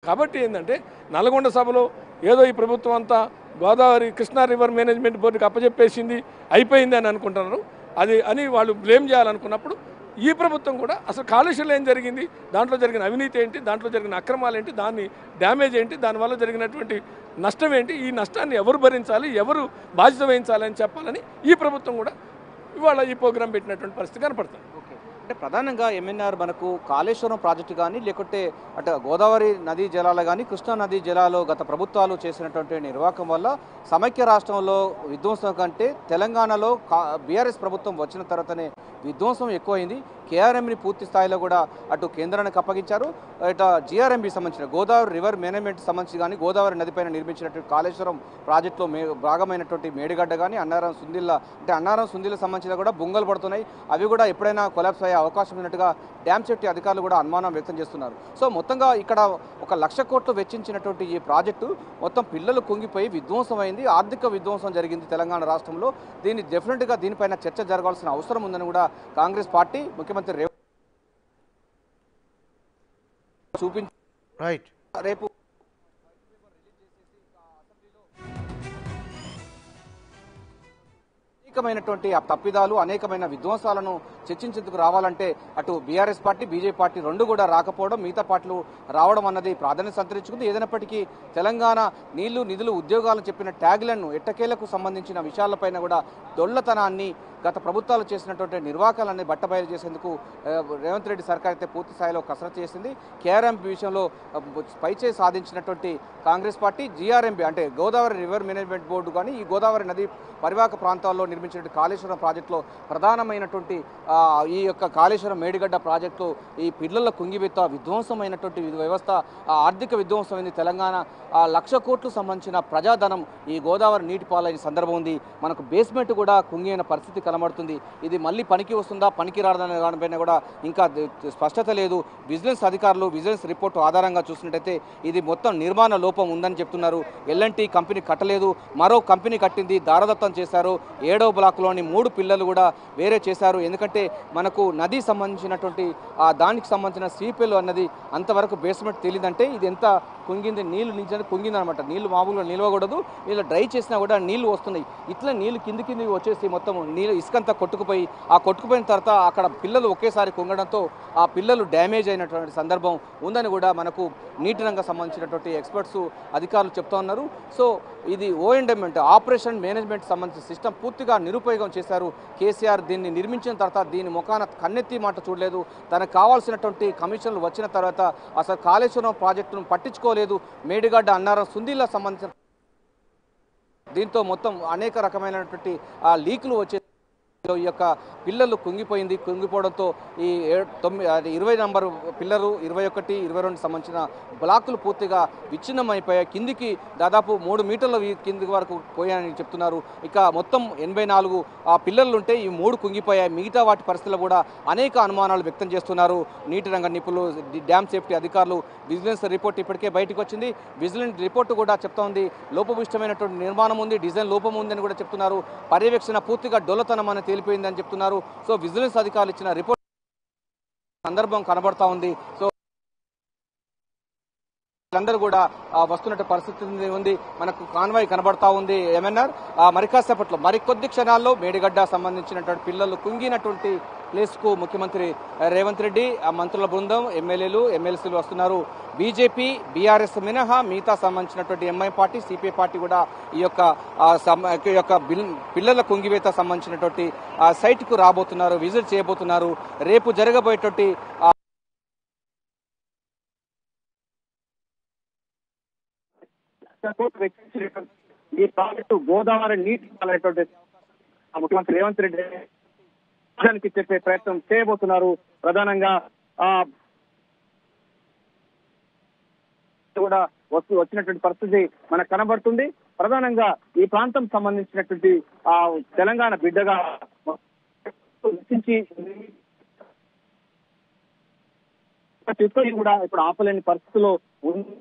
కాబట్టి ఏంటంటే నల్గొండ సభలో ఏదో ఈ ప్రభుత్వం అంతా గోదావరి కృష్ణా రివర్ మేనేజ్మెంట్ బోర్డుకి అప్పచెప్పేసింది అయిపోయింది అని అనుకుంటున్నారు. అది అని వాళ్ళు బ్లేమ్ చేయాలనుకున్నప్పుడు ఈ ప్రభుత్వం కూడా అసలు కాలుష్యం ఏం జరిగింది, దాంట్లో జరిగిన అవినీతి ఏంటి, దాంట్లో జరిగిన అక్రమాలు ఏంటి, దాన్ని డ్యామేజ్ ఏంటి, దానివల్ల జరిగినటువంటి నష్టం ఏంటి, ఈ నష్టాన్ని ఎవరు భరించాలి, ఎవరు బాధ్యత వహించాలి అని చెప్పాలని ఈ ప్రభుత్వం కూడా ఇవాళ ఈ ప్రోగ్రాం పెట్టినటువంటి పరిస్థితి కనపడుతుంది. ఓకే. అంటే ప్రధానంగా ఎంఎన్ఆర్ మనకు కాళేశ్వరం ప్రాజెక్టు కానీ లేకుంటే అటు గోదావరి నదీ జలాలు కానీ కృష్ణా నదీ జలాలు గత ప్రభుత్వాలు చేసినటువంటి నిర్వాహకం వల్ల సమైక్య రాష్ట్రంలో విధ్వంసం కంటే తెలంగాణలో బీఆర్ఎస్ ప్రభుత్వం వచ్చిన తర్వాతనే విధ్వంసం ఎక్కువైంది. కేఆర్ఎంని పూర్తి స్థాయిలో కూడా అటు కేంద్రానికి అప్పగించారు. ఇటు జిఆర్ఎంబి సంబంధించిన గోదావరి రివర్ మేనేజ్మెంట్ సంబంధించి కానీ గోదావరి నదిపైన నిర్మించినటువంటి కాళేశ్వరం ప్రాజెక్టులో భాగమైనటువంటి మేడిగడ్డ కానీ అన్నారం సుందిల్ల అంటే అన్నారం సుందిల్ల సంబంధించిన కూడా బొంగలు పడుతున్నాయి. అవి కూడా ఎప్పుడైనా కొలాప్స్ అయ్యే అవకాశం ఉన్నట్టుగా డ్యామ్ సేఫ్టీ అధికారులు కూడా అనుమానం వ్యక్తం చేస్తున్నారు. సో మొత్తంగా ఇక్కడ 1,00,000 కోట్లు వెచ్చించినటువంటి ఈ ప్రాజెక్టు మొత్తం పిల్లలు కుంగిపోయి విధ్వంసమైంది, ఆర్థిక విధ్వంసం జరిగింది తెలంగాణ రాష్ట్రంలో. దీన్ని డెఫినెట్గా దీనిపైన చర్చ జరగాల్సిన అవసరం ఉందని కూడా కాంగ్రెస్ పార్టీ ముఖ్యమంత్రి చూపించి రేపు అనేకమైనటువంటి తప్పిదాలు అనేకమైన విధ్వంసాలను చర్చించేందుకు రావాలంటే అటు బీఆర్ఎస్ పార్టీ బీజేపీ పార్టీ రెండు కూడా రాకపోవడం, మిగతా పార్టీలు రావడం అన్నది ప్రాధాన్యత సంతరించుకుంది. ఏదైనప్పటికీ తెలంగాణ నీళ్లు నిధులు ఉద్యోగాలను చెప్పిన ట్యాగ్లను ఎట్టకేలకు సంబంధించిన విషయాలపైన కూడా దొళ్లతనాన్ని గత ప్రభుత్వాలు చేసినటువంటి నిర్వాహకాలన్నీ బట్టబయలు చేసేందుకు రేవంత్ రెడ్డి సర్కార్ అయితే పూర్తి స్థాయిలో కసరత్తు చేసింది. కేఆర్ఎంపీ విషయంలో పైచే సాధించినటువంటి కాంగ్రెస్ పార్టీ జీఆర్ఎంపీ అంటే గోదావరి రివర్ మేనేజ్మెంట్ బోర్డు కానీ ఈ గోదావరి నది పరివాహక ప్రాంతాల్లో నిర్మించినటువంటి కాళేశ్వరం ప్రాజెక్టులో ప్రధానమైనటువంటి ఈ యొక్క కాళేశ్వరం మేడిగడ్డ ప్రాజెక్టు ఈ పిల్లల కుంగిబెత్త విధ్వంసమైనటువంటి వ్యవస్థ ఆర్థిక విధ్వంసమైంది. తెలంగాణ 1,00,000 కోట్లు సంబంధించిన ప్రజాధనం ఈ గోదావరి నీటి పాలైన సందర్భం ఉంది. మనకు బేస్మెంట్ కూడా కుంగిన పరిస్థితి కనబడుతుంది. ఇది మళ్ళీ పనికి వస్తుందా పనికి రాదనే దానిపైన కూడా ఇంకా స్పష్టత లేదు. విజిలెన్స్ అధికారులు విజిలెన్స్ రిపోర్టు ఆధారంగా చూసినట్టయితే ఇది మొత్తం నిర్మాణ లోపం ఉందని చెప్తున్నారు. ఎల్ఎన్టీ కంపెనీ కట్టలేదు, మరో కంపెనీ కట్టింది, దారదత్తం చేశారు. 7వ బ్లాక్లోని 3 పిల్లలు కూడా వేరే చేశారు. ఎందుకంటే మనకు నది సంబంధించినటువంటి దానికి సంబంధించిన సీపీఎల్ అన్నది అంతవరకు బేస్మెంట్ తెలియదంటే ఇది ఎంత కుంగింది, నీళ్లు నిజంగా కుంగింది అనమాట. నీళ్లు మామూలుగా నిలవకూడదు, ఇలా డ్రై చేసినా కూడా నీళ్లు వస్తున్నాయి. ఇట్లా నీళ్లు కింది వచ్చేసి మొత్తం నీళ్ళు ఇసుకంతా కొట్టుకుపోయి ఆ కొట్టుకుపోయిన తర్వాత అక్కడ పిల్లలు ఒకేసారి కుంగడంతో ఆ పిల్లలు డ్యామేజ్ అయినటువంటి సందర్భం ఉందని కూడా మనకు నీటి రంగం సంబంధించినటువంటి ఎక్స్పర్ట్స్ అధికారులు చెప్తా ఉన్నారు. సో ఇది ఓఎండ్ఎం అంటే ఆపరేషన్ మేనేజ్మెంట్ సంబంధించిన సిస్టమ్ పూర్తిగా నిరుపయోగం చేశారు. కేసీఆర్ దీన్ని నిర్మించిన తర్వాత దీని ముఖాన కన్నెత్తి మాట చూడలేదు. తనకు కావాల్సినటువంటి కమిషన్లు వచ్చిన తర్వాత అసలు కాళేశ్వరం ప్రాజెక్టును పట్టించుకోలేదు. మేడిగడ్డ అన్నారం సుందిల్లా సంబంధించిన దీంతో మొత్తం అనేక రకమైనటువంటి లీకులు వచ్చే ఈ యొక్క పిల్లలు కుంగిపోవడంతో ఈ 20 నంబర్ పిల్లలు 21, 22 సంబంధించిన బ్లాకులు పూర్తిగా విచ్ఛిన్నమైపోయాయి. కిందికి దాదాపు 3 మీటర్ల కింది వరకు పోయాయని చెప్తున్నారు. ఇక మొత్తం 84 పిల్లలు ఉంటే ఈ 3 కుంగిపోయాయి. మిగతా వాటి పరిస్థితుల్లో కూడా అనేక అనుమానాలు వ్యక్తం చేస్తున్నారు నీటి రంగ నిపుణులు, డ్యామ్ సేఫ్టీ అధికారులు. విజిలెన్స్ రిపోర్ట్ ఇప్పటికే బయటకు వచ్చింది. విజిలెన్స్ రిపోర్టు కూడా చెప్తా ఉంది లోపభూయిష్టమైనటువంటి నిర్మాణం ఉంది, డిజైన్ లోపం ఉందని కూడా చెప్తున్నారు. పర్యవేక్షణ పూర్తిగా డొల్లతనం అని తేలిపోయిందని చెప్తున్నారు. సో విజిలెన్స్ అధికారులు ఇచ్చిన రిపోర్ట్ సందర్భం కనబడతా ఉంది. సో అందరూ కూడా వస్తున్నట్టు పరిస్థితి ఉంది. మనకు కాన్వాయ్ కనబడతా ఉంది. ఎంఎన్ఆర్ మరికాసేపట్లో మరికొద్ది క్షణాల్లో మేడిగడ్డ సంబంధించినటువంటి పిల్లలు కుంగినటువంటి ప్లేస్ కు ముఖ్యమంత్రి రేవంత్ రెడ్డి మంత్రుల బృందం ఎమ్మెల్యేలు ఎమ్మెల్సీలు వస్తున్నారు. బీజేపీ బీఆర్ఎస్ మినహా మిగతా సంబంధించినటువంటి ఎంఐ పార్టీ సిపిఐ పార్టీ కూడా ఈ యొక్క పిల్లల కుంగివేత సంబంధించినటువంటి సైట్ కు రాబోతున్నారు, విజిట్ చేయబోతున్నారు. రేపు జరగబోయేటువంటి ఈ ప్రాజెక్టు గోదావరి నీటి పాలైనటువంటి ముఖ్యమంత్రి రేవంత్ రెడ్డి చెప్పే ప్రయత్నం చేయబోతున్నారు. ప్రధానంగా కూడా వచ్చినటువంటి పరిస్థితి మనకు కనబడుతుంది. ప్రధానంగా ఈ ప్రాంతం సంబంధించినటువంటి తెలంగాణ బిడ్డగా కూడా ఇప్పుడు ఆపలేని పరిస్థితిలో ఉంది.